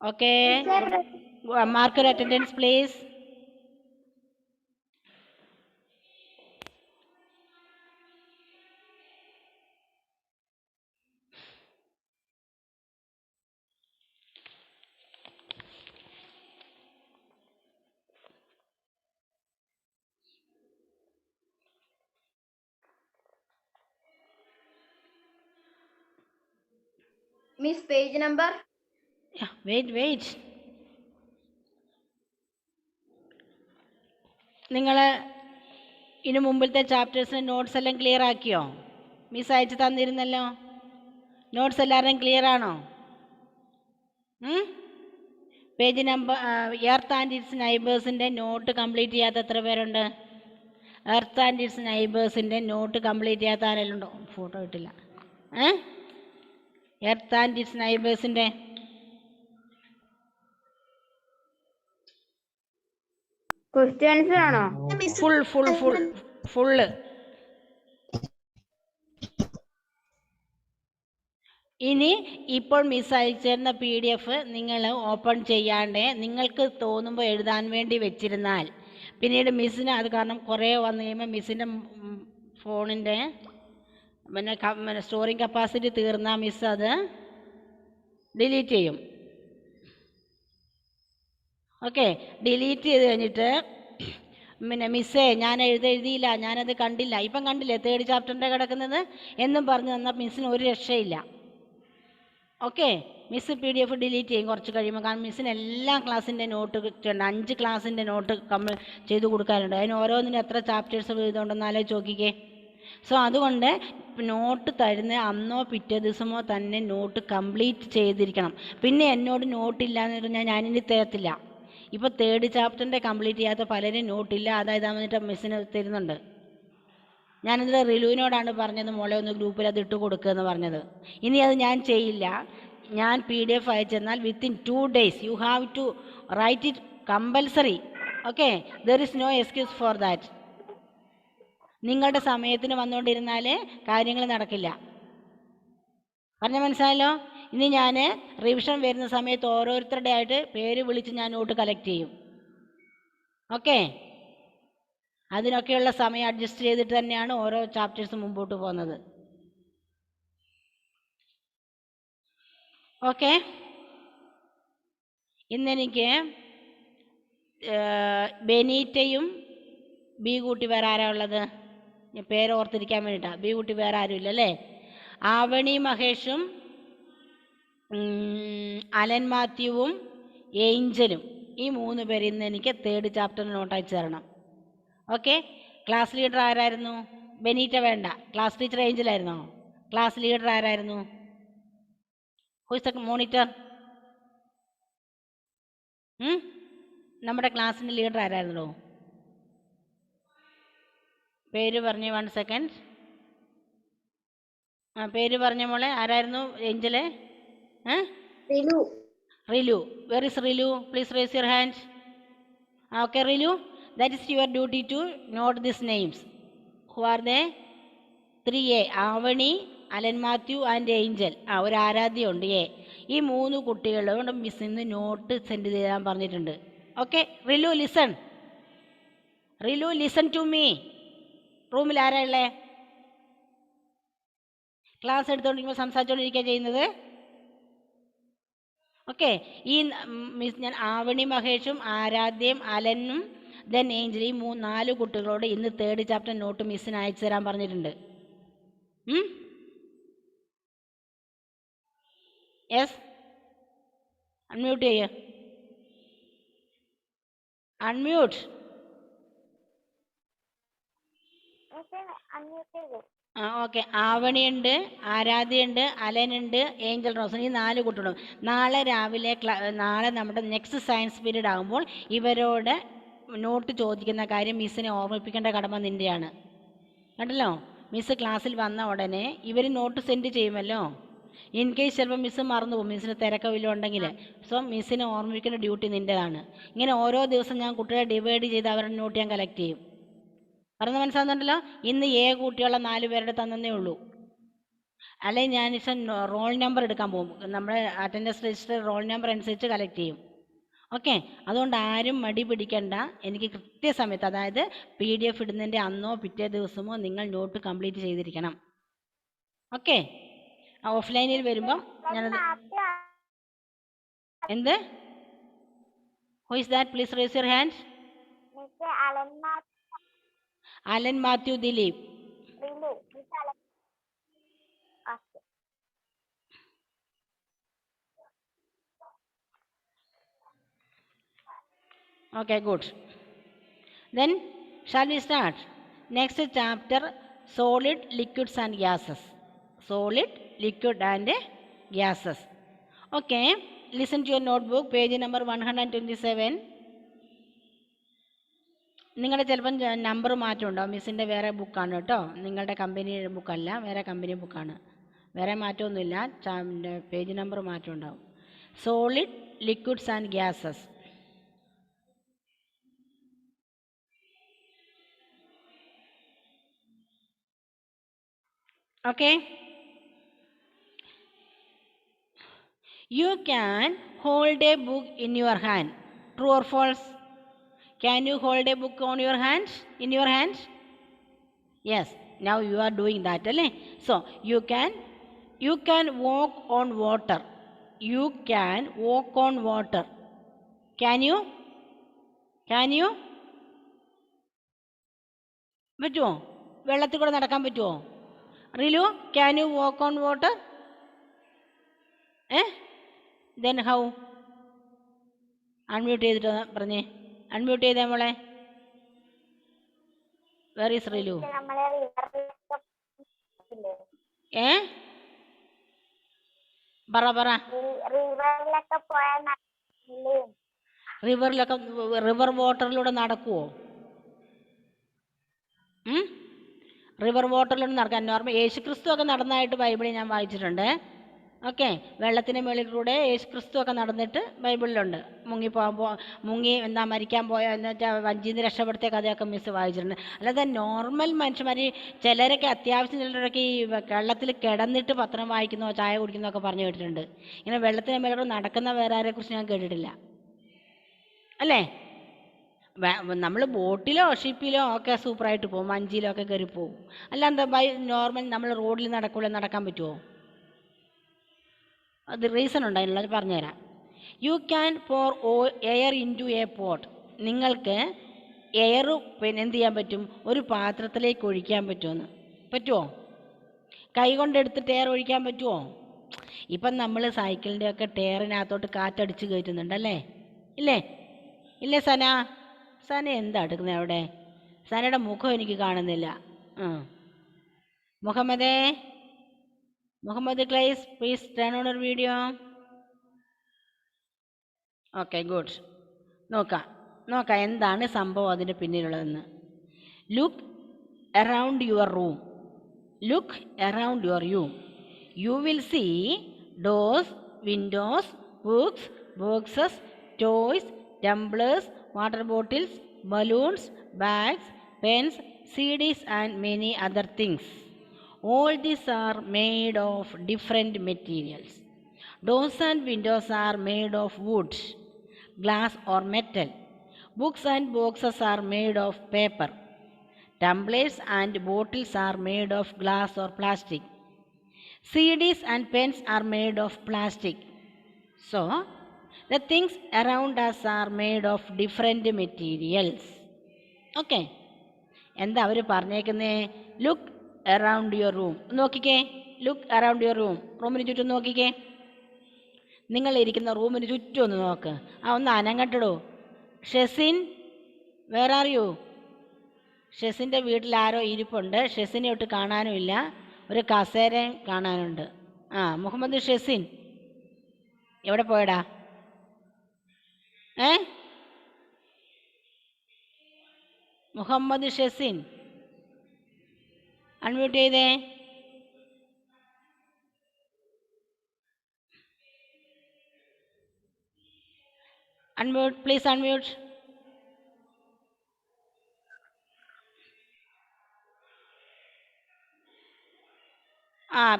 Okay. Mark your attendance, please. Miss, page number? Yeah, wait. നിങ്ങൾ ഇതിനു മുമ്പിലത്തെ ചാപ്റ്റേഴ്സിന് നോട്ട്സ് എല്ലാം ക്ലിയർ ആക്കിയോ? മിസ് അയച്ചു തന്നിരുന്നല്ലോ. നോട്ട്സ് എല്ലാവരുടെയും ക്ലിയർ ആണോ? Page number earth and its നൈബേഴ്സിൻ്റെ നോട്ട് കംപ്ലീറ്റ് ചെയ്യാത്ത എത്ര പേരുണ്ട്? എർത്ത് ആൻഡ് ഇറ്റ്സ് നൈബേഴ്സിൻ്റെ നോട്ട് കംപ്ലീറ്റ് ചെയ്യാത്ത ആരെല്ലാം ഉണ്ടോ? ഫോട്ടോ ഇട്ടില്ല. എർത്ത് ആൻഡ് ഇറ്റ്സ് നൈബേഴ്സിൻ്റെ ക്വസ്റ്റ്യൻസ് ആണോ? ഫുള്ള്. ഇനി ഇപ്പോൾ മിസ് അയച്ചിരുന്ന PDF നിങ്ങൾ ഓപ്പൺ ചെയ്യാണ്ട് നിങ്ങൾക്ക് തോന്നുമ്പോൾ എഴുതാൻ വേണ്ടി വെച്ചിരുന്നാൽ പിന്നീട് മിസ്സിന് അത് കാരണം കുറേ വന്നു കഴിയുമ്പോൾ മിസ്സിൻ്റെ ഫോണിൻ്റെ പിന്നെ സ്റ്റോറിങ് കപ്പാസിറ്റി തീർന്നാൽ മിസ് അത് ഡിലീറ്റ് ചെയ്യും. ഓക്കെ, ഡിലീറ്റ് ചെയ്ത് കഴിഞ്ഞിട്ട് പിന്നെ മിസ്സേ ഞാൻ എഴുതിയില്ല, ഞാനത് കണ്ടില്ല, ഇപ്പം കണ്ടില്ലേ 3rd ചാപ്റ്ററിൻ്റെ കിടക്കുന്നത് എന്നും പറഞ്ഞു തന്നാൽ മിസ്സിന് ഒരു രക്ഷയില്ല. ഓക്കെ, മിസ് PDF ഡിലീറ്റ് ചെയ്യും കുറച്ച് കഴിയുമ്പോൾ. കാരണം മിസ്സിന് എല്ലാ ക്ലാസ്സിൻ്റെ നോട്ട് കിട്ടുന്നുണ്ട്. 5 ക്ലാസ്സിൻ്റെ നോട്ട് ചെയ്ത് കൊടുക്കാനുണ്ട്. അതിന് ഓരോന്നിനും എത്ര ചാപ്റ്റേഴ്സ് എഴുതുന്നുണ്ടെന്ന് ആലോചിച്ച് നോക്കിക്കേ. സോ അതുകൊണ്ട് നോട്ട് തരുന്ന അന്നോ പിറ്റേ ദിവസമോ തന്നെ നോട്ട് കംപ്ലീറ്റ് ചെയ്തിരിക്കണം. പിന്നെ എന്നോട് നോട്ടില്ല എന്ന് പറഞ്ഞാൽ ഞാനിനി തരത്തില്ല. ഇപ്പോൾ 3rd ചാപ്റ്ററിൻ്റെ കംപ്ലീറ്റ് ചെയ്യാത്ത പലരും നോട്ടില്ല, അതായത് വന്നിട്ട് മിസ്സിന് തരുന്നുണ്ട്. ഞാനതിൽ റിലുവിനോടാണ് പറഞ്ഞത്, മോളെ ഒന്ന് ഗ്രൂപ്പിൽ അത് ഇട്ട് കൊടുക്കുക എന്ന് പറഞ്ഞത്. ഇനി അത് ഞാൻ ചെയ്യില്ല. ഞാൻ PDF അയച്ചെന്നാൽ within 2 days you have to write it compulsory. Okay, there is no excuse for that. നിങ്ങളുടെ സമയത്തിന് വന്നുകൊണ്ടിരുന്നാൽ കാര്യങ്ങൾ നടക്കില്ല. പറഞ്ഞ മനസ്സിലായല്ലോ? ഇനി ഞാൻ റിവിഷൻ വരുന്ന സമയത്ത് ഓരോരുത്തരുടെ ആയിട്ട് പേര് വിളിച്ച് ഞാൻ നോട്ട് കളക്ട് ചെയ്യും. ഓക്കെ, അതിനൊക്കെയുള്ള സമയം അഡ്ജസ്റ്റ് ചെയ്തിട്ട് തന്നെയാണ് ഓരോ ചാപ്റ്റേഴ്സ് മുമ്പോട്ട് പോകുന്നത്. ഓക്കെ, ഇന്നെനിക്ക് ബെനീറ്റയും ബി കൂട്ടി വേറെ ആരാ ഉള്ളത്? പേര് ഓർത്തിരിക്കാൻ വേണ്ടിയിട്ടാണ്. ബി കൂട്ടി വേറെ ആരും ഇല്ലല്ലേ? ആവണി മഹേഷും അലൻ മാത്യുവും ഏഞ്ചലും, ഈ 3 പേര് ഇന്ന് എനിക്ക് 3rd ചാപ്റ്ററിന് നോട്ട് അയച്ചു തരണം. ഓക്കെ, ക്ലാസ് ലീഡർ ആരായിരുന്നു? ബെനീറ്റ വേണ്ട. ക്ലാസ് ടീച്ചർ ഏഞ്ചലായിരുന്നോ? ക്ലാസ് ലീഡർ ആരായിരുന്നു? Whose the monitor? നമ്മുടെ ക്ലാസ്സിൻ്റെ ലീഡർ ആരായിരുന്നല്ലോ? പേര് പറഞ്ഞേ, 1 സെക്കൻഡ്. പേര് പറഞ്ഞ മോളെ, ആരായിരുന്നു ഏഞ്ചലെ? Rilu. Where is Rilu? Please raise your hand. Okay Rilu, that is your duty to note this names. Who are they? 3A, Avani, Alan Mathew and Angel. ഒരു ആരാധ്യയുണ്ട് A. ഈ 3 കുട്ടികളോട് മിസ് ഇന്ന് നോട്ട് സെൻഡ് ചെയ്യാൻ പറഞ്ഞിട്ടുണ്ട്. Okay Rilu, listen. Rilu, listen to me. റൂമിൽ ആരാ ഉള്ളേ? ക്ലാസ് എടുത്തുകൊണ്ടിരിക്കുമ്പോൾ സംസാരിച്ചുകൊണ്ടിരിക്കുക ചെയ്യുന്നത്. ഓക്കെ, ഈ മിസ് ഞാൻ ആവണി മഹേഷും ആരാധ്യയും അലനും ദെൻ ഏഞ്ചൽ, ഈ 4 കുട്ടികളോട് ഇന്ന് 3rd ചാപ്റ്റർ നോട്ട് മിസ്സിന് അയച്ചു തരാൻ പറഞ്ഞിട്ടുണ്ട്. യെസ്, അൺമ്യൂട്ട് ചെയ്യ. അൺമ്യൂട്ട്. ഓക്കെ, ആവണിയുണ്ട്, ആരാധ്യയുണ്ട്, അലനുണ്ട്, ഏഞ്ചൽ റോസൻ, ഈ 4 കുട്ടികളും നാളെ രാവിലെ നാളെ നമ്മുടെ നെക്സ്റ്റ് സയൻസ് പീരീഡ് ആകുമ്പോൾ ഇവരോട് നോട്ട് ചോദിക്കുന്ന കാര്യം മിസ്സിനെ ഓർമ്മിപ്പിക്കേണ്ട കടമ നിൻ്റെയാണ്. കണ്ടല്ലോ, മിസ്സ് ക്ലാസ്സിൽ വന്ന ഉടനെ ഇവർ നോട്ട് സെൻഡ് ചെയ്യുമല്ലോ. ഇൻ കേസ് ചിലപ്പോൾ മിസ്സ് മറന്നു പോകും, മിസ്സിന് തിരക്കവില്ല ഉണ്ടെങ്കിൽ. സോ മിസ്സിനെ ഓർമ്മിപ്പിക്കേണ്ട ഡ്യൂട്ടി നിൻ്റെതാണ്. ഇങ്ങനെ ഓരോ ദിവസം ഞാൻ കുട്ടികളെ ഡിവൈഡ് ചെയ്ത് അവരുടെ നോട്ട് ഞാൻ കളക്ട് ചെയ്യും. പറഞ്ഞ് മനസ്സിലാകുന്നുണ്ടല്ലോ? ഇന്ന് കുട്ടിയുള്ള 4 പേരുടെ തന്നേ ഉള്ളൂ. അല്ലെങ്കിൽ ഞാൻ റോൾ നമ്പർ എടുക്കാൻ പോകും. നമ്മുടെ അറ്റൻഡൻസ് രജിസ്റ്റർ റോൾ നമ്പർ അനുസരിച്ച് കളക്ട് ചെയ്യും. ഓക്കെ, അതുകൊണ്ട് ആരും മടി പിടിക്കണ്ട. എനിക്ക് കൃത്യസമയത്ത്, അതായത് PDF ഇടുന്നതിൻ്റെ അന്നോ പിറ്റേ ദിവസമോ നിങ്ങൾ നോട്ട് കംപ്ലീറ്റ് ചെയ്തിരിക്കണം. ഓക്കെ, ഓഫ്ലൈനിൽ വരുമ്പം ഞാനത് എന്ത്? Who is that? Please raise your hand. Alan Mathew Dileep. Okay, good. Then shall we start? Next chapter, solid, liquids and gases. Solid, liquid and gases. Okay, listen to your notebook, page number 127. നിങ്ങളുടെ ചിലപ്പം number മാറ്റം ഉണ്ടാവും. മിസ്സിൻ്റെ വേറെ ബുക്കാണ് കേട്ടോ, നിങ്ങളുടെ company ബുക്കല്ല, വേറെ company ബുക്കാണ്. വേറെ മാറ്റമൊന്നുമില്ല, പേജ് നമ്പർ മാറ്റം ഉണ്ടാവും. Solid, liquids and gases. Okay, you can hold a book in your hand. True or false? Can you hold a book on your hand, in your hand? Yes, now you are doing that, alle? So you can walk on water. You can walk on water. Can you പറ്റുമോ? വെള്ളത്തിൽ കൂടെ നടക്കാൻ പറ്റുമോ? Rilu, can you walk on water? Then how? Unmute ചെയ്തിട്ട് പറഞ്ഞേ, unmute ചെയ്തേ മോളെ. Where is Rilu? പറ. റിവർ വാട്ടറിലൂടെ നടക്കുവോ? റിവർ വാട്ടറിലൂടെ നടക്കാൻ നോർമൽ യേശുക്രിസ്തു ഒക്കെ നടന്നതായിട്ട് ബൈബിളിൽ ഞാൻ വായിച്ചിട്ടുണ്ട്. ഓക്കെ, വെള്ളത്തിന് മുകളിലൂടെ യേശുക്രിസ്തു ഒക്കെ നടന്നിട്ട് ബൈബിളിലുണ്ട്. മുങ്ങി മരിക്കാൻ പോയ എന്നുവെച്ചാൽ വഞ്ചിന്ന് രക്ഷപ്പെടുത്തിയ കഥയൊക്കെ മിസ് വായിച്ചിട്ടുണ്ട്. അല്ലാതെ നോർമൽ മനുഷ്യന്മാർ ചിലരൊക്കെ, അത്യാവശ്യം ചിലരൊക്കെ ഈ വെള്ളത്തിൽ കിടന്നിട്ട് പത്രം വായിക്കുന്നോ ചായ കുടിക്കുന്നോ ഒക്കെ പറഞ്ഞു കേട്ടിട്ടുണ്ട്. ഇങ്ങനെ വെള്ളത്തിന് മുകളിലൂടെ നടക്കുന്ന വേറെ ആരെക്കുറിച്ച് ഞാൻ കേട്ടിട്ടില്ല, അല്ലേ? നമ്മൾ ബോട്ടിലോ ഷിപ്പിലോ ഒക്കെ സൂപ്പറായിട്ട് പോകും, വഞ്ചിയിലോ ഒക്കെ കയറി പോകും. അല്ലാതെ നോർമൽ നമ്മൾ റോഡിൽ നടക്കാൻ പറ്റുമോ? അത് റീസൺ ഉണ്ട്, അതിനുള്ളത് പറഞ്ഞുതരാം. You can pour air in to a pot. നിങ്ങൾക്ക് എയർ പിന്നെ എന്ത് ചെയ്യാൻ പറ്റും? ഒരു പാത്രത്തിലേക്ക് ഒഴിക്കാൻ പറ്റുമോ? കൈ കൊണ്ടെടുത്തിട്ട് എയർ ഒഴിക്കാൻ പറ്റുമോ? ഇപ്പം നമ്മൾ സൈക്കിളിൻ്റെ ഒക്കെ ടയറിനകത്തോട്ട് കാറ്റടിച്ച് കയറ്റുന്നുണ്ടല്ലേ, ഇല്ലേ സന എന്താ എടുക്കുന്നത് അവിടെ? സനയുടെ മുഖം എനിക്ക് കാണുന്നില്ല. മുഹമ്മദ് ക്ലൈസ്, please turn on your video. Okay, good. നോക്കാം എന്താണ് സംഭവം അതിൻ്റെ പിന്നിലുള്ളതെന്ന്. Look around your room. You will see doors, windows, books, boxes, toys, tumblers, water bottles, balloons, bags, pens, CDs and many other things. All these are made of different materials. Doors and windows are made of wood, glass or metal. Books and boxes are made of paper. Tumblers and bottles are made of glass or plastic. CDs and pens are made of plastic. So the things around us are made of different materials. Okay, എന്താ അവർ പറഞ്ഞേക്കുന്നേ? Look around your room. നോക്കിക്കേ, look around your room. റൂമിന് ചുറ്റും നോക്കിക്കേ. നിങ്ങളിരിക്കുന്ന റൂമിന് ചുറ്റും ഒന്ന് നോക്ക്. ഒന്ന് അനങ്ങട്ടിടൂ. Shezin, where are you? ഷെസിൻ്റെ വീട്ടിൽ ആരോ ഇരിപ്പുണ്ട്. ഷെസിനെ ഒട്ട് കാണാനുമില്ല, ഒരു കസേരയും കാണാനുണ്ട്. മുഹമ്മദ് ഷെസിൻ എവിടെ പോയടാ? മുഹമ്മദ് ഷെസിൻ അൺമ്യൂട്ട് ചെയ്തേ. Please unmute.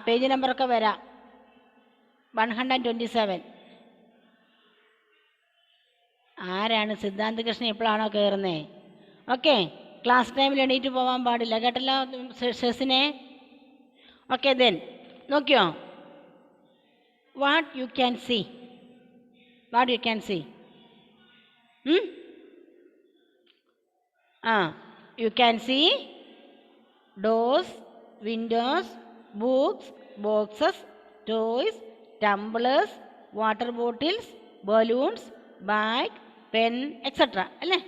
പേജ് നമ്പറൊക്കെ വരാം. 127. ആരാണ് സിദ്ധാന്ത കൃഷ്ണൻ ഇപ്പോഴാണോ കയറുന്നേ? ഓക്കെ, ക്ലാസ് ടൈമിൽ എണീറ്റ് പോകാൻ പാടില്ല കേട്ടല്ലോ സെസിനെ. ഓക്കെ, ദെൻ നോക്കിയോ, what you can see. What you can see? You can see doors, windows, books, boxes, toys, tumblers, water bottles, balloons, bag, pen, etc. അല്ലേ?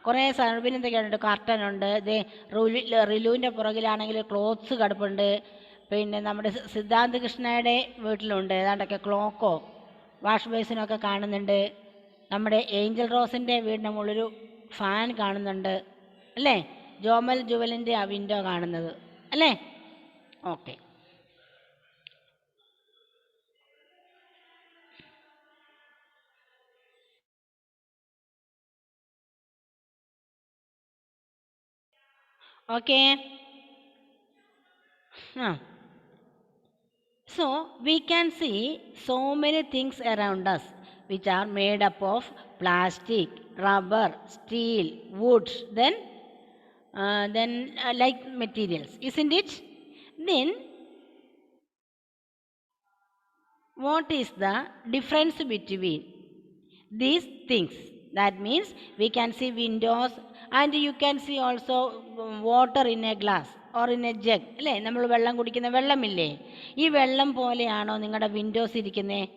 കുറേ സാധനം. പിന്നെ എന്തൊക്കെയുണ്ട്? കർട്ടൻ ഉണ്ട്. ഇതേ റിലുവിൻ്റെ പുറകിലാണെങ്കിൽ ക്ലോത്ത്സ് കിടപ്പുണ്ട്. പിന്നെ നമ്മുടെ സിദ്ധാന്ത കൃഷ്ണയുടെ വീട്ടിലുണ്ട് ഏതാണ്ടൊക്കെ ക്ലോക്കോ വാഷ് ബേസിനൊക്കെ കാണുന്നുണ്ട്. നമ്മുടെ ഏഞ്ചൽ റോസിൻ്റെ വീടിൻ്റെ മുകളിലൊരു ഫാൻ കാണുന്നുണ്ട് അല്ലേ? ജോമൽ ജുവലിൻ്റെ ആ വിൻഡോ കാണുന്നത് അല്ലേ? Okay, okay. So we can see so many things around us which are made up of plastic, rubber, steel, wood, then like materials, isn't it? Then what is the difference between these things? That means we can see windows and you can see also water in a glass or in a jug അല്ലേ? നമ്മൾ വെള്ളം കുടിക്കുന്ന വെള്ളമില്ലേ? ഈ വെള്ളം പോലെയാണോ നിങ്ങളുടെ Windows ഇരിക്കുന്നത്?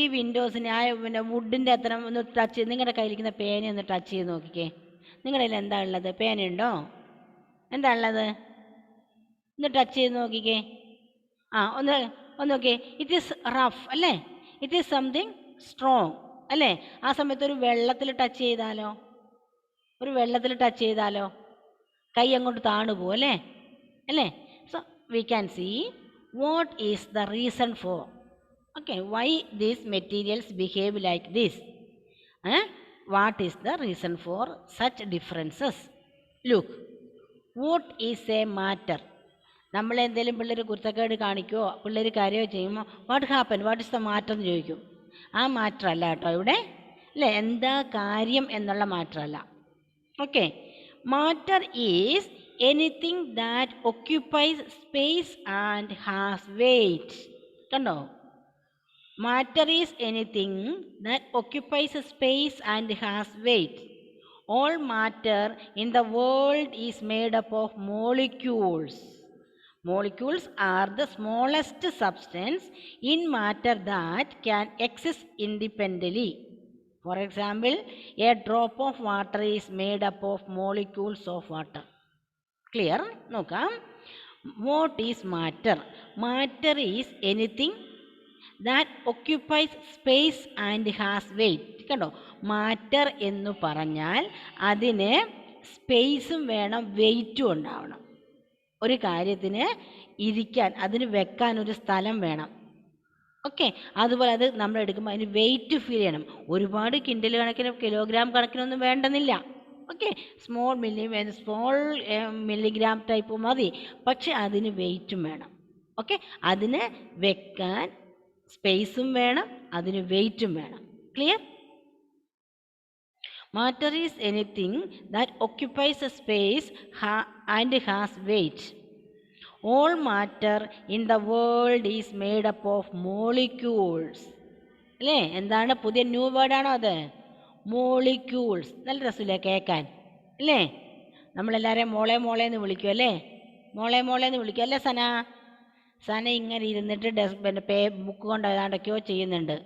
ഈ വിൻഡോസിന് ആ പിന്നെ വുഡിൻ്റെ അത്ര ഒന്ന് ടച്ച്, നിങ്ങളുടെ കയ്യിലിരിക്കുന്ന പേന ഒന്ന് ടച്ച് ചെയ്ത് നോക്കിക്കേ. നിങ്ങളുടെ കയ്യിൽ എന്താ ഉള്ളത്? പേനയുണ്ടോ? എന്താ ഉള്ളത്? ഒന്ന് ടച്ച് ചെയ്ത് നോക്കിക്കേ. ഒന്ന് നോക്കിയേ. ഇറ്റ് ഈസ് റഫ് അല്ലേ? ഇറ്റ് ഈസ് സംതിങ് സ്ട്രോങ് അല്ലേ? ആ സമയത്ത് ഒരു വെള്ളത്തിൽ ടച്ച് ചെയ്താലോ, കൈ അങ്ങോട്ട് താണു പോകും അല്ലേ? So we can see what is the reason for, okay, why these materials behave like this. What is the reason for such differences? Look, what is a matter? നമ്മളെന്തെങ്കിലും പിള്ളേർ കുരുത്തക്കേട് കാണിക്കുമോ, പിള്ളേർ കരയോ ചെയ്യുമ്പോൾ what happen, what is the matter എന്ന് ചോദിക്കും. ആ മാറ്റർ അല്ല കേട്ടോ ഇവിടെ അല്ലേ? എന്താ കാര്യം എന്നുള്ള മാറ്ററല്ല. Okay, matter is anything that occupies space and has weight. കണ്ടോ? Matter is anything that occupies space and has weight. All matter in the world is made up of molecules. Molecules are the smallest substance in matter that can exist independently. For example, a drop of water is made up of molecules of water. Clear? Nokam. What is matter? Matter is anything that occupies space and has weight. കണ്ടോ? Matter എന്ന് പറഞ്ഞാൽ അതിന് സ്പേസും വേണം, വെയിറ്റും ഉണ്ടാവണം. ഒരു കാര്യത്തിന് ഇരിക്കാൻ, അതിന് വെക്കാൻ ഒരു സ്ഥലം വേണം. ഓക്കെ, അതുപോലെ അത് നമ്മൾ എടുക്കുമ്പോൾ അതിന് വെയിറ്റ് ഫീൽ ചെയ്യണം. ഒരുപാട് കിൻഡൽ കണക്കിന്, കിലോഗ്രാം കണക്കിനൊന്നും വേണ്ടെന്നില്ല. ഓക്കെ, സ്മോൾ മില്ലിഗ്രാം ടൈപ്പ് മതി, പക്ഷെ അതിന് വെയിറ്റും വേണം. ഓക്കെ, അതിന് വെക്കാൻ സ്പേസും വേണം, അതിന് വെയിറ്റും വേണം. Clear? Matter is anything that occupies a space and has weight. All matter in the world is made up of molecules. അല്ലേ? എന്താണ്? പുതിയ ന്യൂ വേർഡാണോ അത്? മോളിക്യൂൾസ്. നല്ല രസമില്ലേ കേൾക്കാൻ അല്ലേ? നമ്മളെല്ലാവരെയും മോളെ എന്ന് വിളിക്കും അല്ലേ? മോളെ എന്ന് വിളിക്കും അല്ലേ സന? സന ഇങ്ങനെ ഇരുന്നിട്ട് ബുക്ക് കൊണ്ട് ഏതാണ്ടൊക്കെയോ ചെയ്യുന്നുണ്ട്.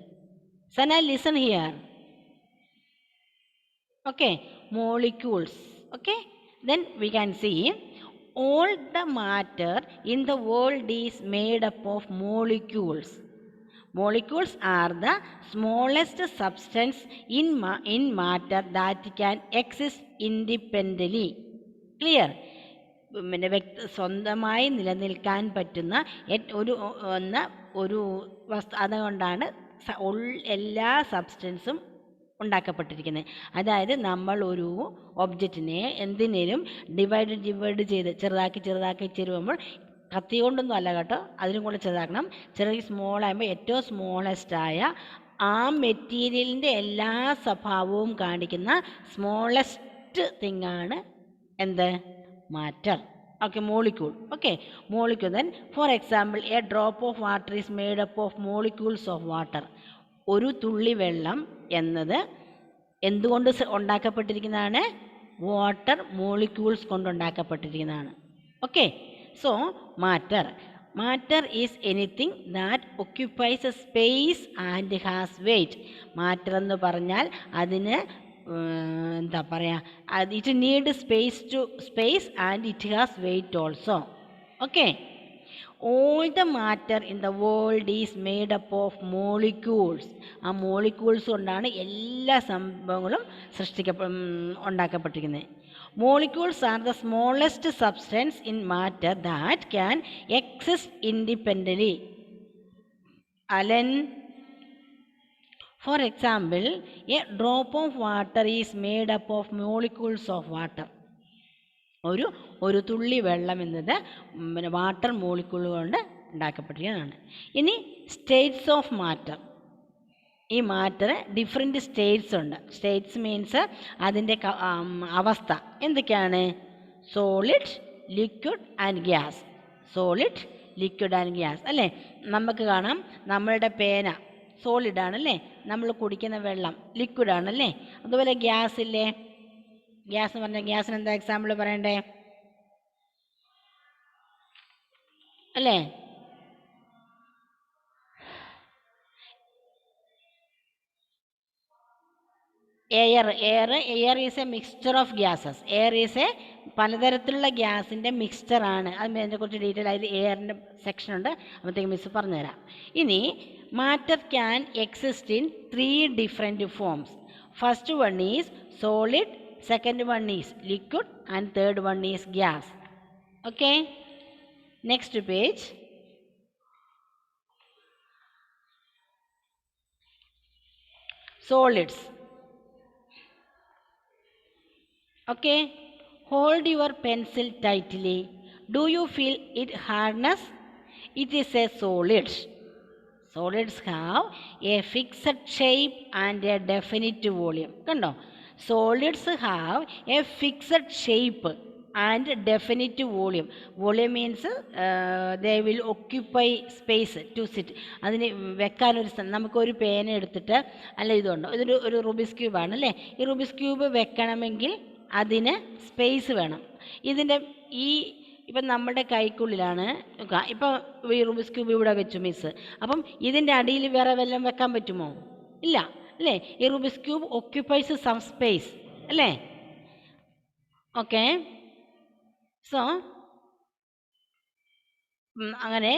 Sana, listen here. Okay, molecules. Okay, then we can see all the matter in the world is made up of molecules. Molecules are the smallest substance in matter that can exist independently. Clear? പിന്നെ സ്വന്തമായി നിലനിൽക്കാൻ പറ്റുന്ന ഒരു വസ്തു, അതുകൊണ്ടാണ് എല്ലാ സബ്സ്റ്റൻസും ഉണ്ടാക്കപ്പെട്ടിരിക്കുന്നത്. അതായത് നമ്മൾ ഒരു ഒബ്ജക്റ്റിനെ എന്തിനേലും ഡിവൈഡ് ചെയ്ത് ചെറുതാക്കി ചെറുതാക്കി ചേരുമ്പോൾ കത്തി കൊണ്ടൊന്നും അല്ല കേട്ടോ, അതിനും കൂടെ ചെറുതാക്കണം. ചെറിയ സ്മോൾ ആകുമ്പോൾ ഏറ്റവും സ്മോളസ്റ്റായ ആ മെറ്റീരിയലിൻ്റെ എല്ലാ സ്വഭാവവും കാണിക്കുന്ന സ്മോളസ്റ്റ് തിങ്ങാണ് എന്ത്? Matter. Okay, molecule. Okay, molecule. Then for example a drop of water is made up of molecules of water. ഒരു തുള്ളി വെള്ളം എന്നത് എന്തുകൊണ്ട് ഉണ്ടാക്കപ്പെട്ടിരിക്കുന്നതാണ്? വാട്ടർ മോളിക്യൂൾസ് കൊണ്ടുണ്ടാക്കപ്പെട്ടിരിക്കുന്നതാണ്. Okay, so matter is anything that occupies a space and has weight. Matter എന്ന് പറഞ്ഞാൽ അതിന് എന്താ പറയുക, it need space and it has weight also. Okay, all the matter in the world is made up of molecules. ആ molecules കൊണ്ടാണ് എല്ലാ സംഭവങ്ങളും ഉണ്ടാക്കപ്പെട്ടിരിക്കുന്നത്. Molecules are the smallest substance in matter that can exist independently. Allen, for example, a drop of water is made up of molecules of water. ഒരു തുള്ളി വെള്ളം എന്നത് water molecule കൊണ്ട് ഉണ്ടാക്കപ്പെട്ടിരിക്കുന്നതാണ്. ഇനി സ്റ്റേറ്റ്സ് ഓഫ് മാറ്റർ. ഈ മാറ്റർ ഡിഫറെൻറ്റ് സ്റ്റേറ്റ്സ് ഉണ്ട്. States means അതിൻ്റെ അവസ്ഥ എന്തൊക്കെയാണ്? Solid, liquid and gas. Solid, liquid and gas അല്ലേ? നമുക്ക് കാണാം നമ്മളുടെ പേന സോളിഡ് ആണല്ലേ, നമ്മൾ കുടിക്കുന്ന വെള്ളം ലിക്വിഡ് ആണല്ലേ. അതുപോലെ ഗ്യാസ് ഇല്ലേ? ഗ്യാസ് എന്ന് പറഞ്ഞാൽ ഗ്യാസിന് എന്താ എക്സാമ്പിൾ പറയണ്ടേ അല്ലേ? Air is a mixture of gases. Air is A പലതരത്തിലുള്ള ഗ്യാസിൻ്റെ മിക്സ്ചറാണ്. അതിനെക്കുറിച്ച് ഡീറ്റെയിൽ ആയിട്ട് എയറിൻ്റെ സെക്ഷൻ ഉണ്ട്, അപ്പോഴത്തേക്ക് മിസ് പറഞ്ഞുതരാം. ഇനി matter can exist in 3 different forms. First one is solid, second one is liquid, and third one is gas. Okay, next page. Solids. Okay, hold your pencil tightly. Do you feel it hardness? It is a solid. Solids have a fixed shape and a definite volume. കണ്ടോ? Solids have a fixed shape and definite volume. Volume means they will occupy space to sit. അതിന് വെക്കാനൊരു നമുക്കൊരു പേന എടുത്തിട്ട് അല്ല ഇതുണ്ടോ, ഇതൊരു Rubik's cube ആണ് അല്ലേ. ഈ റുബിക്സ് ക്യൂബ് വെക്കണമെങ്കിൽ അതിന് സ്പേസ് വേണം. ഇതിൻ്റെ ഇപ്പം നമ്മുടെ കൈക്കുള്ളിലാണ്. ഇപ്പം ഈ റുബിക്സ് ക്യൂബ് ഇവിടെ വെച്ചു മിസ്. അപ്പം ഇതിൻ്റെ അടിയിൽ വേറെ വല്ലതും വെക്കാൻ പറ്റുമോ? ഇല്ല അല്ലേ. ഈ Rubik's cube occupies some space അല്ലേ. ഓക്കെ, സോ അങ്ങനെ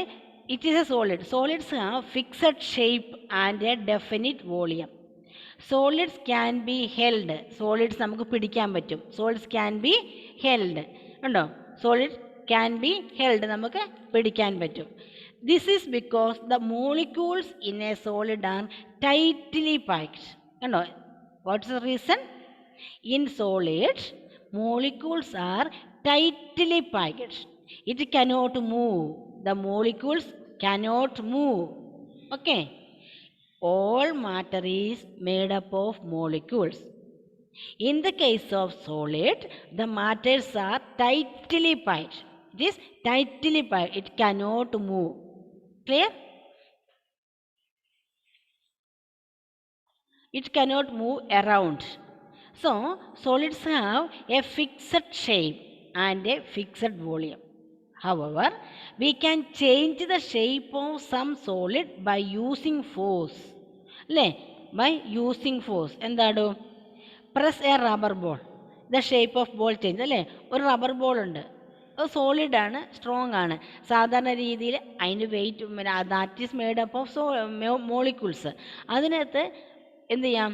it is a solid. Solids have fixed shape and a definite volume. Solids can be held. Solids നമുക്ക് പിടിക്കാൻ പറ്റും. സോളിഡ്സ് ക്യാൻ ബി ഹെൽഡ് ഉണ്ടോ? സോളിഡ് ക്യാൻ ബി ഹെൽഡ്, നമുക്ക് പിടിക്കാൻ പറ്റും. This is because the molecules in a solid are tightly packed. Kando, what's the reason? In solids, molecules are tightly packed. It cannot move. The molecules cannot move. Okay. All matter is made up of molecules. In the case of solid, the matters are tightly packed. It is tightly packed. It cannot move. Clear? It cannot move around. So, solids have a fixed shape and a fixed volume. However, we can change the shape of some solid by using force. By using force. Endadu? Press a rubber ball. The shape of ball change. ഒരു rubber ball ഉണ്ട്, അത് സോളിഡാണ്, strong ആണ്. സാധാരണ രീതിയിൽ അതിന് weight that is made up of molecules. അതിനകത്ത് എന്ത് ചെയ്യാം?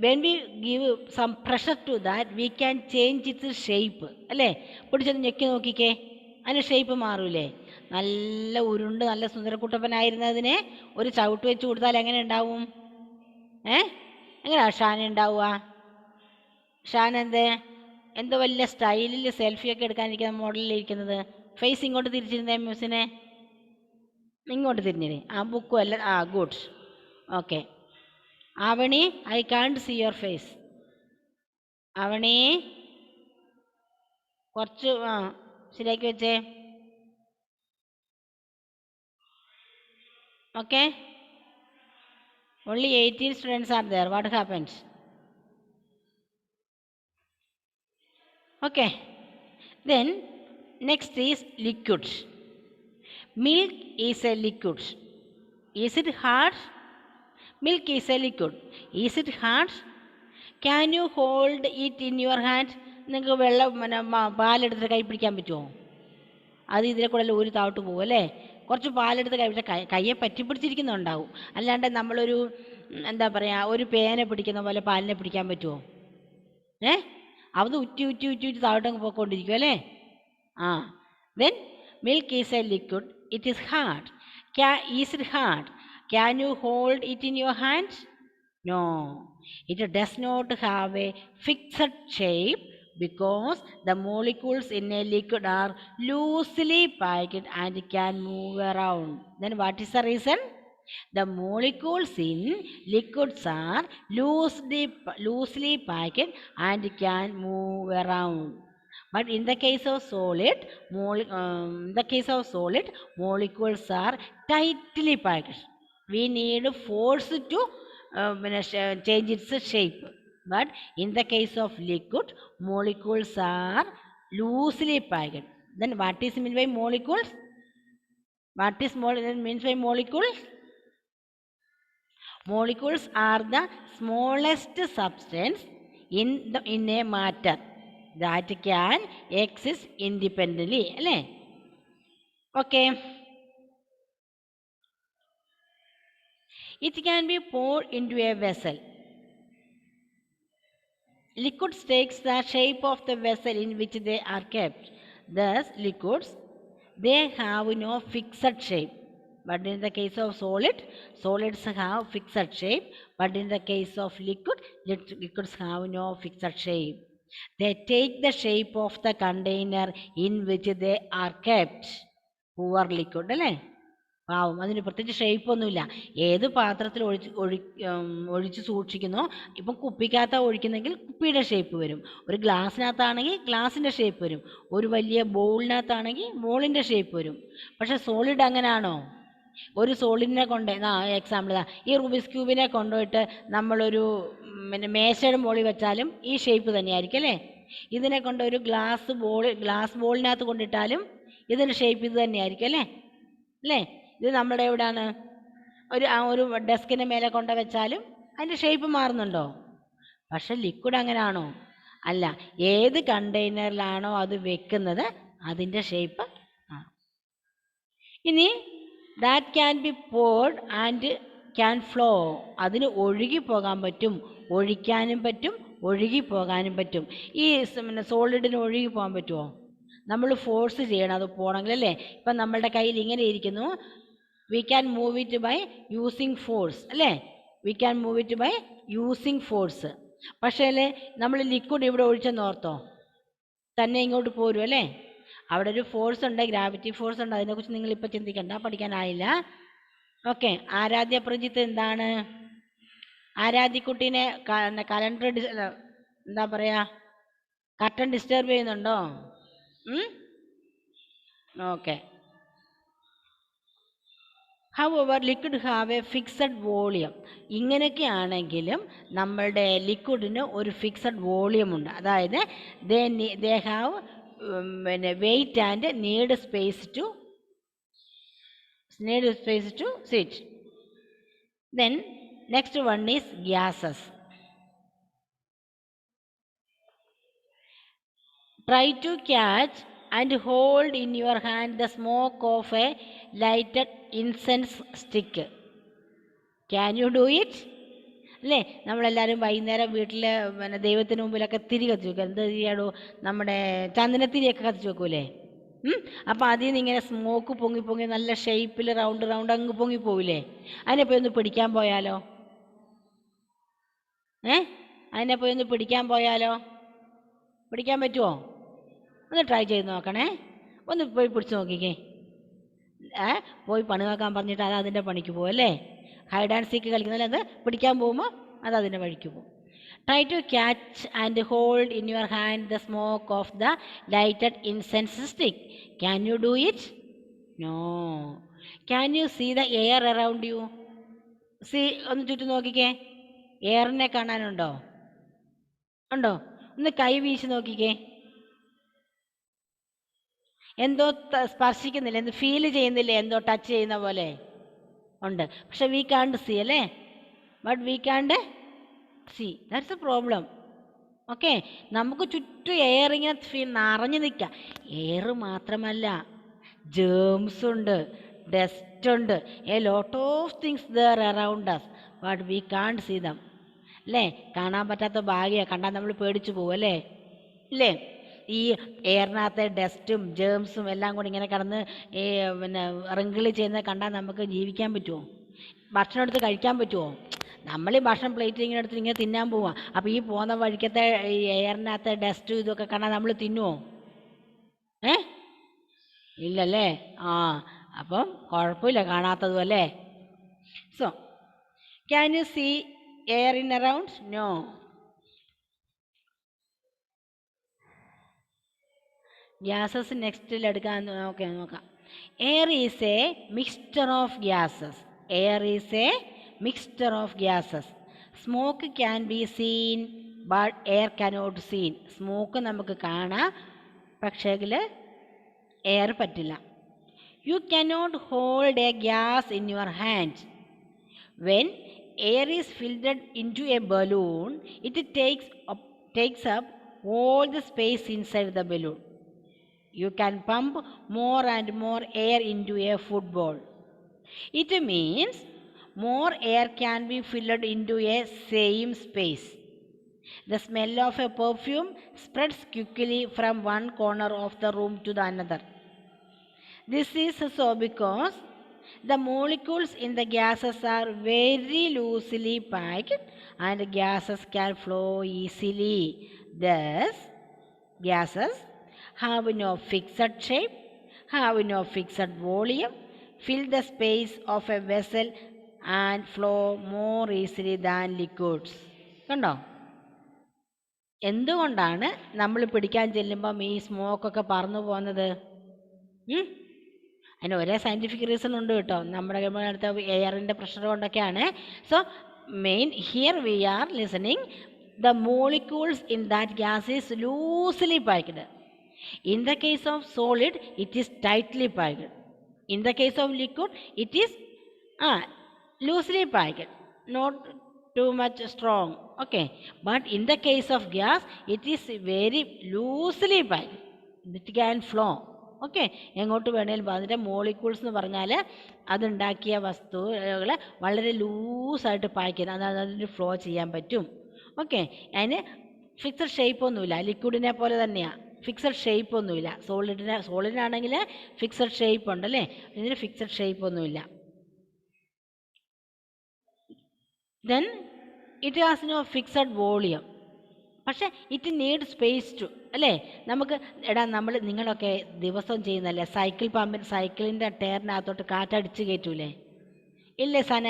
When we give some pressure to that we can change its shape അല്ലേ. പിടിച്ചത് ഞെക്കി നോക്കിക്കേ, അതിന് ഷേപ്പ് മാറൂലേ. നല്ല ഉരുണ്ട് നല്ല സുന്ദരക്കുട്ടപ്പനായിരുന്നതിനെ ഒരു ചവിട്ട് വെച്ച് കൊടുത്താൽ എങ്ങനെ ഉണ്ടാവും? എങ്ങനെയാണ് ഷാൻ ഉണ്ടാവുക? ഷാൻ എന്തോ വലിയ സ്റ്റൈലിൽ സെൽഫിയൊക്കെ എടുക്കാനിരിക്കുന്ന മോഡലിലിരിക്കുന്നത് ഫേസ് ഇങ്ങോട്ട് തിരിച്ചിരുന്നേ മ്യൂസിനെ, ഇങ്ങോട്ട് തിരിഞ്ഞില്ലേ, ആ ബുക്കും അല്ല, ആ good. Okay Avani, I can't see your face. Avani കുറച്ച് ശരിയാക്കി വെച്ചേ. Okay, only 18 students are there. What happens? Okay, then next is liquid. Milk is a liquid. Is it hard? Milk is a liquid. Is it hard? Can you hold it in your hand? നിങ്ങൾക്ക് വെള്ളം പാലെടുത്തിട്ട് കൈ പിടിക്കാൻ പറ്റുമോ? അത് ഇതിലെ കൂടെ ഒരു താവട്ട് പോകും അല്ലേ. കുറച്ച് പാലെടുത്ത് കയ്യെ പറ്റിപ്പിടിച്ചിരിക്കുന്നുണ്ടാവും. അല്ലാണ്ട് നമ്മളൊരു എന്താ പറയുക, ഒരു പേന പിടിക്കുന്ന പോലെ പാലിനെ പിടിക്കാൻ പറ്റുമോ? അത് ഉറ്റി ഉറ്റി ഉറ്റി ഉറ്റി താവട്ടങ്ങ് പോയിക്കൊണ്ടിരിക്കും അല്ലേ. Then milk is a liquid. It is hard. Is it hard? Can you hold it in your hand? No, it does not have a fixed shape because the molecules in a liquid are loosely packed and can move around. Then what is the reason? The molecules in liquids are loosely packed and can move around. But in the case of solid, molecules are tightly packed. We need force to change its shape. But in the case of liquid, molecules are loosely packed. Then what is meant by molecules? What is means by molecules? Molecules are the smallest substance in a matter that can exist independently. Okay. It can be poured into a vessel. Liquids takes the shape of the vessel in which they are kept. Thus, liquids, they have no fixed shape. But in the case of solids have fixed shape. But in the case of liquids have no fixed shape. They take the shape of the container in which they are kept. Poor liquid, അല്ലേ? പാവം, അതിന് പ്രത്യേകിച്ച് ഷേപ്പൊന്നുമില്ല. ഏത് പാത്രത്തിൽ ഒഴിച്ച് സൂക്ഷിക്കുന്നോ, ഇപ്പം കുപ്പിക്കകത്ത് ഒഴിക്കുന്നെങ്കിൽ കുപ്പിയുടെ shape വരും, ഒരു ഗ്ലാസ്സിനകത്താണെങ്കിൽ ഗ്ലാസിൻ്റെ ഷേപ്പ് വരും, ഒരു വലിയ ബോളിനകത്താണെങ്കിൽ ബോളിൻ്റെ ഷേപ്പ് വരും. പക്ഷേ സോളിഡ് അങ്ങനെയാണോ? ഒരു സോളിഡിനെ എക്സാമ്പിൾ ഈ റൂബിക്സ് ക്യൂബിനെ കൊണ്ടുപോയിട്ട് നമ്മളൊരു മേശയുടെ മുകളിൽ വെച്ചാലും ഈ ഷേപ്പ് തന്നെയായിരിക്കും അല്ലേ. ഇതിനെ കൊണ്ട് ഒരു ഗ്ലാസ് ബോളിനകത്ത് കൊണ്ടിട്ടാലും ഇതിൻ്റെ ഷേപ്പ് ഇത് തന്നെയായിരിക്കും അല്ലേ. ഇത് നമ്മുടെ എവിടെയാണ്, ഒരു ഡെസ്കിൻ്റെ മേലെ കൊണ്ട് വെച്ചാലും അതിൻ്റെ ഷേപ്പ് മാറുന്നുണ്ടോ? പക്ഷെ ലിക്വിഡ് അങ്ങനെയാണോ? അല്ല. ഏത് കണ്ടെയ്നറിലാണോ അത് വെക്കുന്നത് അതിൻ്റെ ഷേപ്പ്. ഇനി that can be poured and can flow. അതിന് ഒഴുകി പോകാൻ പറ്റും, ഒഴിക്കാനും പറ്റും, ഒഴുകി പോകാനും പറ്റും. ഈ സോളിഡിന് ഒഴുകി പോകാൻ പറ്റുമോ? നമ്മൾ ഫോഴ്സ് ചെയ്യണം അത് പോകണമെങ്കിൽ അല്ലേ. ഇപ്പം നമ്മളുടെ കയ്യിൽ ഇങ്ങനെ ഇരിക്കുന്നു, we can move it by using force അല്ലേ. we can move it by using force. പക്ഷേ അല്ലേ നമ്മൾ ലിക്വിഡ് ഇവിടെ ഒഴിച്ചെന്നോർത്തോ, തന്നെ ഇങ്ങോട്ട് പോരും അല്ലേ. അവിടെ ഒരു ഫോഴ്സ് ഉണ്ട്, ഗ്രാവിറ്റി ഫോഴ്സ് ഉണ്ട്. അതിനെക്കുറിച്ച് നിങ്ങളിപ്പോൾ ചിന്തിക്കണ്ട, പഠിക്കാനായില്ല. ഓക്കെ. ആരാധ്യ പ്രജിത്ത് എന്താണ്? ആരാധ്യക്കുട്ടീനെ കലണ്ടർ എന്താ പറയുക, കർട്ടൻ ഡിസ്റ്റർബ് ചെയ്യുന്നുണ്ടോ? Okay. However, liquid have a fixed volume. ഇങ്ങനെയൊക്കെ ആണെങ്കിലും നമ്മളുടെ ലിക്വിഡിന് ഒരു ഫിക്സഡ് വോളിയം ഉണ്ട്. അതായത് they have weight and need space to sit. Then next one is gases. Try to catch and hold in your hand the smoke of a lighted incense stick. Can you do it? അല്ലേ. നമ്മളെല്ലാവരും വൈകുന്നേരം വീട്ടിൽ ദൈവത്തിന് മുമ്പിലൊക്കെ തിരി കത്തിച്ച് വെക്കുക. എന്ത് ചെയ്യാടോ, നമ്മുടെ ചന്ദനത്തിരിയൊക്കെ കത്തിച്ച് വെക്കൂലേ. അപ്പോൾ അതിൽ നിന്ന് ഇങ്ങനെ സ്മോക്ക് പൊങ്ങി പൊങ്ങി നല്ല ഷേപ്പിൽ റൗണ്ട് അങ്ങ് പൊങ്ങി പോവില്ലേ. അതിനെ പോയി ഒന്ന് പിടിക്കാൻ പോയാലോ? അതിനെ പോയി ഒന്ന് പിടിക്കാൻ പോയാലോ? പിടിക്കാൻ പറ്റുമോ? ഒന്ന് ട്രൈ ചെയ്ത് നോക്കണേ. ഒന്ന് പോയി പിടിച്ച് നോക്കിക്കേ. പോയി പണി നോക്കാൻ പറഞ്ഞിട്ട് അത് അതിൻ്റെ പണിക്ക് പോകും അല്ലേ. ഹൈഡ് ആൻഡ് സീക്ക് കളിക്കുന്നതിൽ അത് പിടിക്കാൻ പോകുമ്പോൾ അത് അതിൻ്റെ വഴിക്ക് പോകും. Try to catch and hold in your hand the smoke of the lighted incense stick. Can you do it? No. Can you see the air around you? ഒന്ന് ചുറ്റും നോക്കിക്കേ. എയറിനെ കാണാനുണ്ടോ? ഉണ്ടോ? ഒന്ന് കൈ വീശി നോക്കിക്കേ. എന്തോ സ്പർശിക്കുന്നില്ല, എന്തോ ഫീൽ ചെയ്യുന്നില്ലേ, എന്തോ ടച്ച് ചെയ്യുന്ന പോലെ ഉണ്ട്. പക്ഷെ വി കാണ്ട് സീ അല്ലേ. But we can't see, that's a problem. Okay, നമുക്ക് ചുറ്റും എയർ ഇങ്ങനെ നിറഞ്ഞു നിൽക്കുക. എയർ മാത്രമല്ല, ജേംസ് ഉണ്ട്, ഡസ്റ്റ് ഉണ്ട്, a lot of things there around us, but we can't see them അല്ലേ. കാണാൻ പറ്റാത്ത ഭാഗ്യമാണ്, കണ്ടാൽ നമ്മൾ പേടിച്ചു പോകും അല്ലേ. ഇല്ലേ, ഈ എയറിനകത്തെ ഡസ്റ്റും ജേംസും എല്ലാം കൂടി ഇങ്ങനെ കിടന്ന് ഈ റിങ്കിൾ ചെയ്യുന്നത് കണ്ടാൽ നമുക്ക് ജീവിക്കാൻ പറ്റുമോ? ഭക്ഷണം എടുത്ത് കഴിക്കാൻ പറ്റുമോ? നമ്മൾ ഈ ഭക്ഷണം പ്ലേറ്റ് ഇങ്ങനെ എടുത്ത് ഇങ്ങനെ തിന്നാൻ പോവാം. അപ്പോൾ ഈ പോകുന്ന വഴിക്കത്തെ ഈ എയറിനകത്തെ ഡസ്റ്റും ഇതൊക്കെ കണ്ടാൽ നമ്മൾ തിന്നുമോ? ഇല്ലല്ലേ. അപ്പം കുഴപ്പമില്ല കാണാത്തതും അല്ലേ. So can you see air in around? No. Gases നെക്സ്റ്റിൽ എടുക്കാൻ നോക്കാം. Air is a mixture of gases. Air is a mixture of gases. Smoke can be seen but air cannot seen. Smoke നമുക്ക് കാണാം, പക്ഷേ എയർ പറ്റില്ല. You cannot hold a gas in your hand. When air is filled in to a balloon, it takes up all the space inside the balloon. You can pump more and more air into a football. It means more air can be filled into a same space. The smell of a perfume spreads quickly from one corner of the room to the another. This is so because the molecules in the gases are very loosely packed and gases can flow easily. Thus, gases have no fixed shape, have no fixed volume, fill the space of a vessel and flow more easily than liquids. കണ്ടോ, എന്തുകൊണ്ടാണ് നമ്മൾ പിടിക്കാൻ ചെല്ലുമ്പം ഈ സ്മോക്കൊക്കെ പറന്നു പോകുന്നത്? അതിന് ഒരേ സയൻറ്റിഫിക് റീസൺ ഉണ്ട് കേട്ടോ. നമ്മുടെ അടുത്ത എയറിൻ്റെ പ്രഷർ കൊണ്ടൊക്കെയാണ്. So main here we are listening the molecules in that gas is loosely packed. In the case of solid, it is tightly packed. In the case of liquid, it is loosely packed, not too much strong. Okay, but in the case of gas, it is very loosely packed. It can flow. Okay, എങ്ങോട്ട് വേണേലും അതിൻ്റെ molecules എന്ന് പറഞ്ഞാൽ അതുണ്ടാക്കിയ വസ്തുക്കൾ വളരെ ലൂസായിട്ട് pack ചെയ്ത് അതായത് അതിന് ഫ്ലോ ചെയ്യാൻ പറ്റും. ഓക്കെ, അതിന് ഫിക്സഡ് ഷേപ്പ് ഒന്നുമില്ല. ലിക്വിഡിനെ പോലെ തന്നെയാണ്, ഫിക്സഡ് ഷേപ്പ് ഒന്നുമില്ല. സോളിഡിനാണെങ്കിൽ ഫിക്സഡ് ഷേപ്പ് ഉണ്ടല്ലേ, ഇതിന് ഫിക്സഡ് ഷേപ്പ് ഒന്നുമില്ല. Then it has no fixed volume. പക്ഷേ ഇറ്റ് നീഡ് സ്പേസ് ടു അല്ലേ. നമുക്ക് നിങ്ങളൊക്കെ ദിവസം ചെയ്യുന്നല്ലേ, സൈക്കിളിൻ്റെ ടയറിനകത്തോട്ട് കാറ്റടിച്ച് കയറ്റൂലേ? ഇല്ലേ സന?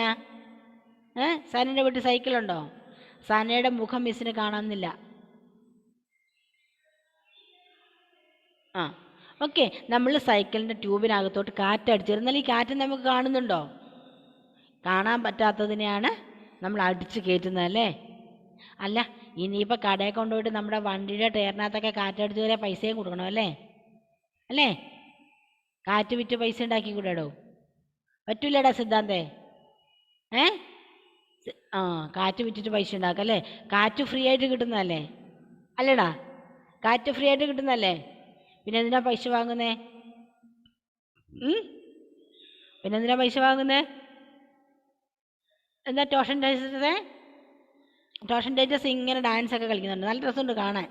സനയുടെ വീട്ടിൽ സൈക്കിളുണ്ടോ? സനയുടെ മുഖം മിസ്സിന് കാണുന്നില്ല. ഓക്കെ, നമ്മൾ സൈക്കിളിൻ്റെ ട്യൂബിനകത്തോട്ട് കാറ്റടിച്ചിരുന്നാൽ ഈ കാറ്റ് നമുക്ക് കാണുന്നുണ്ടോ? കാണാൻ പറ്റാത്തതിനെയാണ് നമ്മൾ അടിച്ച് കയറ്റുന്നതല്ലേ. അല്ല, ഇനിയിപ്പോൾ കടയിൽ കൊണ്ടുപോയിട്ട് നമ്മുടെ വണ്ടിയുടെ ടയറിനകത്തൊക്കെ കാറ്റടിച്ച് വരെ പൈസയും കൊടുക്കണം അല്ലേ. അല്ലേ, കാറ്റ് വിറ്റ് പൈസ ഉണ്ടാക്കി കൂടെടോ? പറ്റൂലേടാ സിദ്ധാന്തേ? കാറ്റ് വിറ്റിട്ട് പൈസ ഉണ്ടാക്കാം അല്ലേ. കാറ്റ് ഫ്രീ ആയിട്ട് കിട്ടുന്നതല്ലേ അല്ലേടാ? കാറ്റ് ഫ്രീ ആയിട്ട് കിട്ടുന്നതല്ലേ, പിന്നെ എന്തിനാ പൈസ വാങ്ങുന്നേ? പിന്നെ എന്തിനാ പൈസ വാങ്ങുന്നേ? എന്താ ട്യൂഷൻ ടീച്ചേഴ്സ് ഇങ്ങനെ ഡാൻസ് ഒക്കെ കളിക്കുന്നുണ്ട്, നല്ല രസമുണ്ട് കാണാൻ.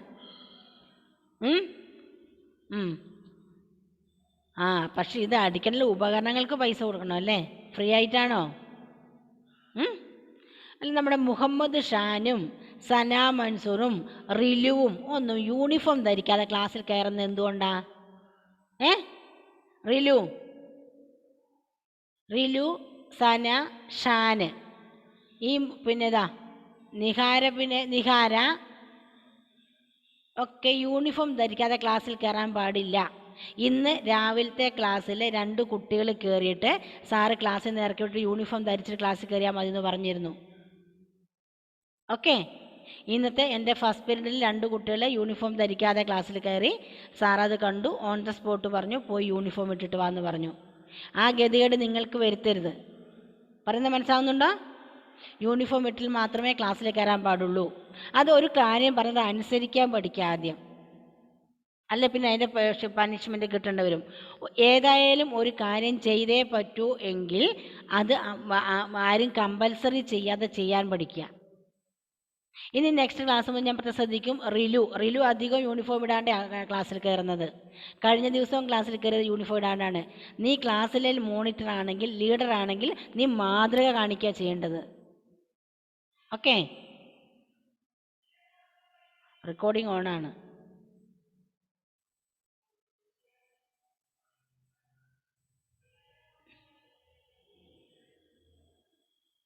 പക്ഷെ ഇത് അടിക്കാനുള്ള ഉപകരണങ്ങൾക്ക് പൈസ കൊടുക്കണം അല്ലേ? ഫ്രീ ആയിട്ടാണോ? അല്ല, നമ്മുടെ മുഹമ്മദ് ഷാനും സന മൻസൂറും റിലുവും ഒന്നും യൂണിഫോം ധരിക്കാതെ ക്ലാസ്സിൽ കയറുന്നത് എന്തുകൊണ്ടാ? റിലു, റിലു, സന, ഷാന്. ഈ പിന്നെ ഇതാ നിഹാര, പിന്നെ നിഹാര ഒക്കെ യൂണിഫോം ധരിക്കാതെ ക്ലാസ്സിൽ കയറാൻ പാടില്ല. ഇന്ന് രാവിലത്തെ ക്ലാസ്സിൽ 2 കുട്ടികൾ കയറിയിട്ട് സാറ് ക്ലാസ്സിൽ നിന്ന് ഇറക്കിയിട്ട് യൂണിഫോം ധരിച്ചിട്ട് ക്ലാസ്സിൽ കയറിയാൽ മതി എന്ന് പറഞ്ഞിരുന്നു. ഓക്കെ, ഇന്നത്തെ എൻ്റെ ഫസ്റ്റ് പീരീഡിൽ 2 കുട്ടികൾ യൂണിഫോം ധരിക്കാതെ ക്ലാസ്സിൽ കയറി. സാറത് കണ്ടു, ഓൺ ദ സ്പോട്ട് പറഞ്ഞു പോയി യൂണിഫോം ഇട്ടിട്ട് വാന്ന് പറഞ്ഞു. ആ ഗതികേട് നിങ്ങൾക്ക് വരുത്തരുത്. പറയുന്നത് മനസ്സിലാവുന്നുണ്ടോ? യൂണിഫോം ഇട്ടിൽ മാത്രമേ ക്ലാസ്സിൽ കയറാൻ പാടുള്ളൂ. അത് ഒരു കാര്യം പറഞ്ഞത് അനുസരിക്കാൻ പഠിക്കുക ആദ്യം, അല്ല പിന്നെ അതിൻ്റെ പണിഷ്മെൻറ്റ് കിട്ടേണ്ടി വരും. ഏതായാലും ഒരു കാര്യം ചെയ്തേ പറ്റൂ എങ്കിൽ അത് ആരും കമ്പൽസറി ചെയ്യാതെ ചെയ്യാൻ പഠിക്കുക. ഇനി നെക്സ്റ്റ് ക്ലാസ് മുതൽ ഞാൻ ശ്രദ്ധിക്കും. റിലു അധികം യൂണിഫോം ഇടാണ്ട് ക്ലാസ്സിൽ കയറുന്നത്. കഴിഞ്ഞ ദിവസവും ക്ലാസ്സിൽ കയറിയത് യൂണിഫോം ഇടാണ്ടാണ്. നീ ക്ലാസ്സിലെ മോണിറ്റർ ആണെങ്കിൽ, ലീഡർ ആണെങ്കിൽ നീ മാതൃക കാണിക്കുക ചെയ്യേണ്ടത്. ഓക്കെ, റെക്കോർഡിംഗ് ഓൺ ആണ്.